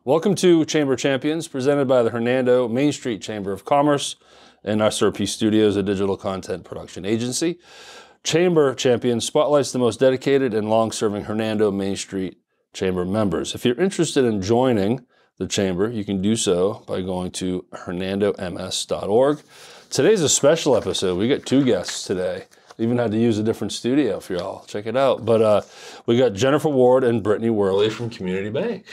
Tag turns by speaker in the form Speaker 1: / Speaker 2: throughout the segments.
Speaker 1: Welcome to Chamber Champions, presented by the Hernando Main Street Chamber of Commerce and SRP Studios, a digital content production agency. Chamber Champions spotlights the most dedicated and long-serving Hernando Main Street Chamber members. If you're interested in joining the Chamber, you can do so by going to hernandoms.org. Today's a special episode. We got two guests today. Even had to use a different studio for y'all. Check it out. But we got Jennifer Ward and Britney Worley from Community Bank.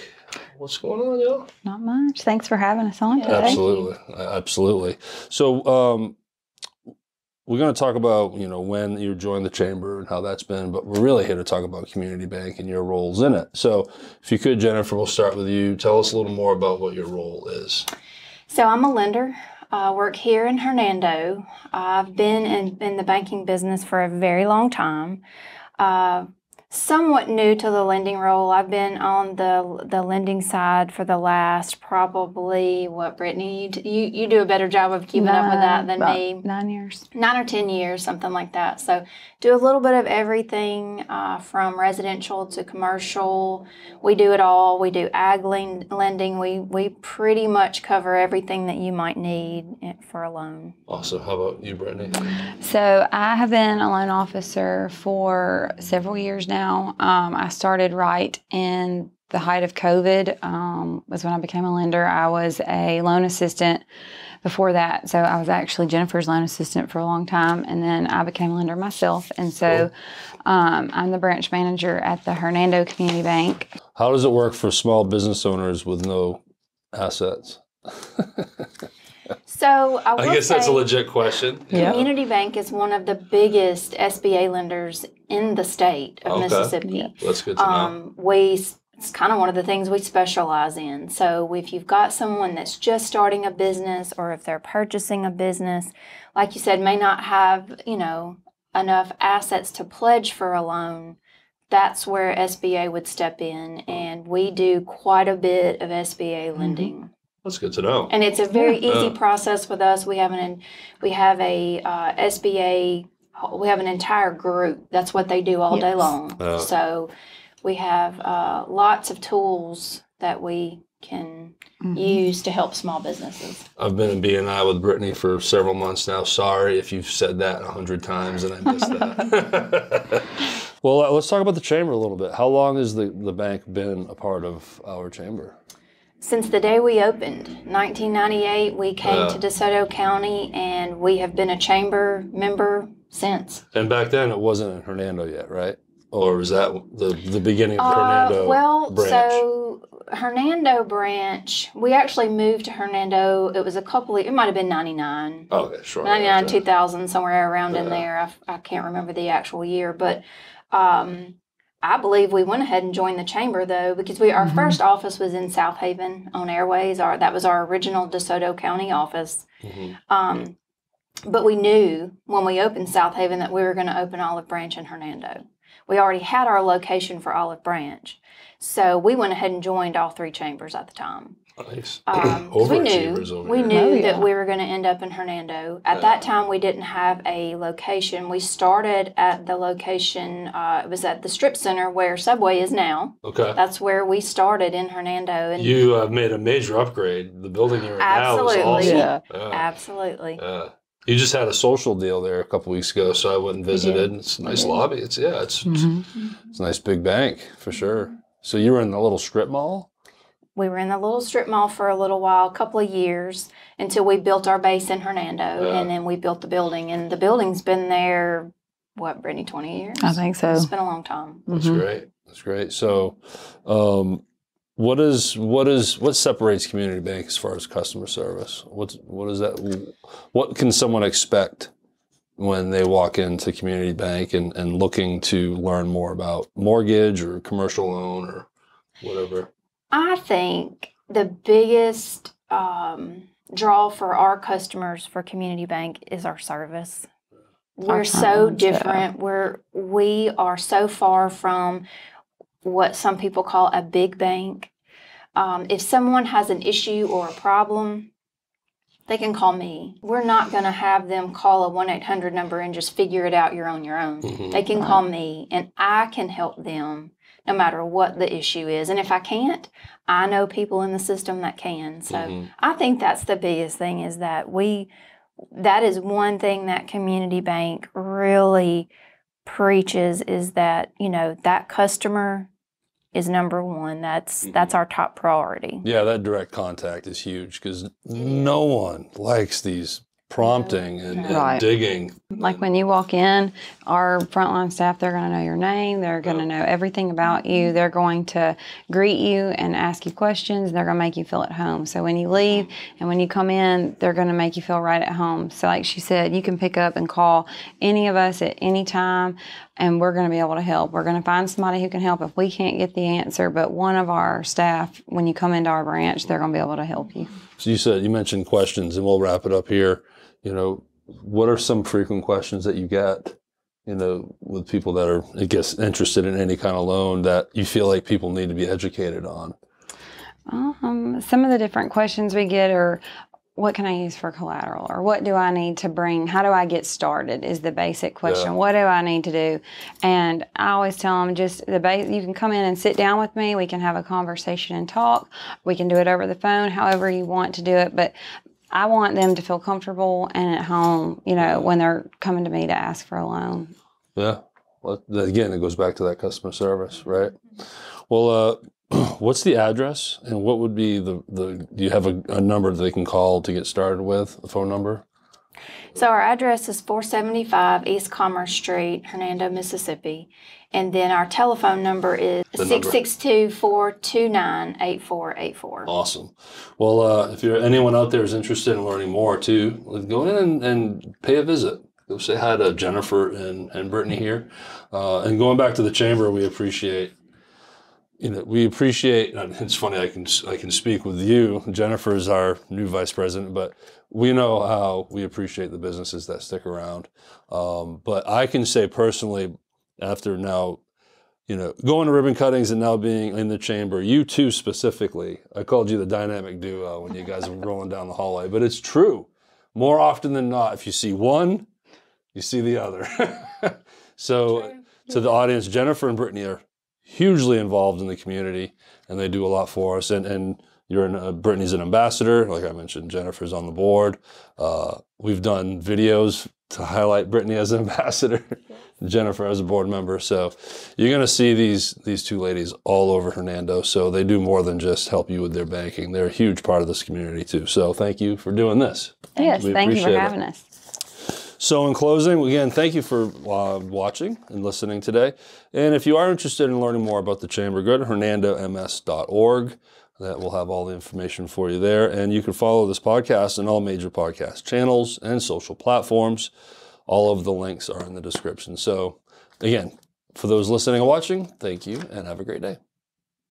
Speaker 1: What's going on, y'all?
Speaker 2: Not much. Thanks for having us on today.
Speaker 1: Absolutely. So we're going to talk about, when you joined the Chamber and how that's been, but we're really here to talk about Community Bank and your roles in it. So if you could, Jennifer, we'll start with you. Tell us a little more about what your role is.
Speaker 3: So I'm a lender. I work here in Hernando. I've been in the banking business for a very long time. Somewhat new to the lending role. I've been on the lending side for the last probably, Brittany? You do a better job of keeping up with that than me.
Speaker 2: 9 years.
Speaker 3: 9 or 10 years, something like that. So do a little bit of everything from residential to commercial. We do it all. We do ag lending. We pretty much cover everything that you might need for a loan.
Speaker 1: Awesome. How about you, Brittany?
Speaker 2: So I have been a loan officer for several years now. I started right in the height of COVID, was when I became a lender. I was a loan assistant before that. So I was actually Jennifer's loan assistant for a long time, and then I became a lender myself. And so I'm the branch manager at the Hernando Community Bank.
Speaker 1: How does it work for small business owners with no assets?
Speaker 3: So I
Speaker 1: guess that's a legit question.
Speaker 3: Community Bank is one of the biggest SBA lenders in the state of Mississippi.
Speaker 2: Yep.
Speaker 1: That's good to know.
Speaker 3: It's kind of one of the things we specialize in. So if you've got someone that's just starting a business, or if they're purchasing a business, like you said, may not have, enough assets to pledge for a loan, that's where SBA would step in. And we do quite a bit of SBA lending.
Speaker 1: That's good to know.
Speaker 3: And it's a very easy process with us. We have a SBA. We have an entire group. That's what they do all day long. So we have lots of tools that we can use to help small businesses.
Speaker 1: I've been in B&I with Brittany for several months now. Sorry if you've said that 100 times and I missed that. Well, let's talk about the Chamber a little bit. How long has the bank been a part of our Chamber?
Speaker 3: Since the day we opened, 1998, we came to DeSoto County, and we have been a Chamber member since.
Speaker 1: And back then, it wasn't in Hernando yet, right? Or was that the beginning of the Hernando branch?
Speaker 3: So Hernando branch, we actually moved to Hernando. It was it might have been 99.
Speaker 1: Okay, sure.
Speaker 3: 99, 2000, somewhere around in there. I can't remember the actual year, but I believe we went ahead and joined the Chamber, though, because our first office was in South Haven on Airways. That was our original DeSoto County office. But we knew when we opened South Haven that we were going to open Olive Branch in Hernando. We already had our location for Olive Branch. So we went ahead and joined all three chambers at the time.
Speaker 1: Nice.
Speaker 3: We knew that we were going to end up in Hernando. At that time, we didn't have a location. We started at the location, it was at the Strip Center where Subway is now. Okay. That's where we started in Hernando. And
Speaker 1: you made a major upgrade. The building you're in now is awesome.
Speaker 3: Absolutely.
Speaker 1: You just had a social deal there a couple weeks ago, so I went and visited. It's a nice lobby. It's a nice big bank for sure. So you were in the little strip mall?
Speaker 3: We were in the little strip mall for a little while, a couple of years, until we built our base in Hernando, and then we built the building. And the building's been there, Brittany, 20 years?
Speaker 2: I think so.
Speaker 3: It's been a long time.
Speaker 1: That's great. That's great. So what separates Community Bank as far as customer service? What is that? What can someone expect when they walk into Community Bank and looking to learn more about mortgage or commercial loan or whatever?
Speaker 3: I think the biggest draw for our customers for Community Bank is our service. We're so different. We are so far from what some people call a big bank. If someone has an issue or a problem, they can call me. We're not going to have them call a 1-800 number and just figure it out on your own. They can call me, and I can help them no matter what the issue is. And if I can't, I know people in the system that can. So I think that's the biggest thing, is that that is one thing that Community Bank really preaches, is that, you know, that customer is number one. That's our top priority.
Speaker 1: Yeah, that direct contact is huge, because no one likes these prompting and digging.
Speaker 2: Like when you walk in, our frontline staff, they're going to know your name. They're going to know everything about you. They're going to greet you and ask you questions. They're going to make you feel at home. So when you leave and when you come in, they're going to make you feel right at home. So like she said, you can pick up and call any of us at any time, and we're going to be able to help. We're going to find somebody who can help if we can't get the answer. But one of our staff, when you come into our branch, they're going to be able to help you.
Speaker 1: So you mentioned questions, and we'll wrap it up here. You know, what are some frequent questions that you get, you know, with people that are, I guess, interested in any kind of loan that you feel like people need to be educated on?
Speaker 2: Some of the different questions we get are, what can I use for collateral? Or what do I need to bring? How do I get started is the basic question. What do I need to do? And I always tell them, just you can come in and sit down with me. We can have a conversation and talk. We can do it over the phone, however you want to do it. But I want them to feel comfortable and at home, you know, when they're coming to me to ask for a loan. Yeah.
Speaker 1: Well, again, it goes back to that customer service, right? Well, what's the address, and what would be do you have a number that they can call to get started with, a phone number?
Speaker 3: So our address is 475 East Commerce Street, Hernando, Mississippi. And then our telephone number is 662-429-8484.
Speaker 1: Awesome. Well, if anyone out there is interested in learning more too, go in and pay a visit. Go say hi to Jennifer and Brittany here. And going back to the chamber, we appreciate, it's funny, I can speak with you. Jennifer is our new vice president, but we know how we appreciate the businesses that stick around. But I can say personally, after now, going to ribbon cuttings and now being in the chamber, you two specifically, I called you the dynamic duo when you guys were rolling down the hallway, but it's true. More often than not, if you see one, you see the other. So to the audience, Jennifer and Brittany are hugely involved in the community, and they do a lot for us. And Brittany's an ambassador. Like I mentioned, Jennifer's on the board. We've done videos to highlight Brittany as an ambassador, Jennifer as a board member. So you're going to see these two ladies all over Hernando. So they do more than just help you with their banking. They're a huge part of this community too. So thank you for doing this.
Speaker 2: Yes, thank you for having us.
Speaker 1: So in closing, again, thank you for watching and listening today. And if you are interested in learning more about the chamber, go to hernandoms.org. That will have all the information for you there. And you can follow this podcast on all major podcast channels and social platforms. All of the links are in the description. So again, for those listening and watching, thank you and have a great day.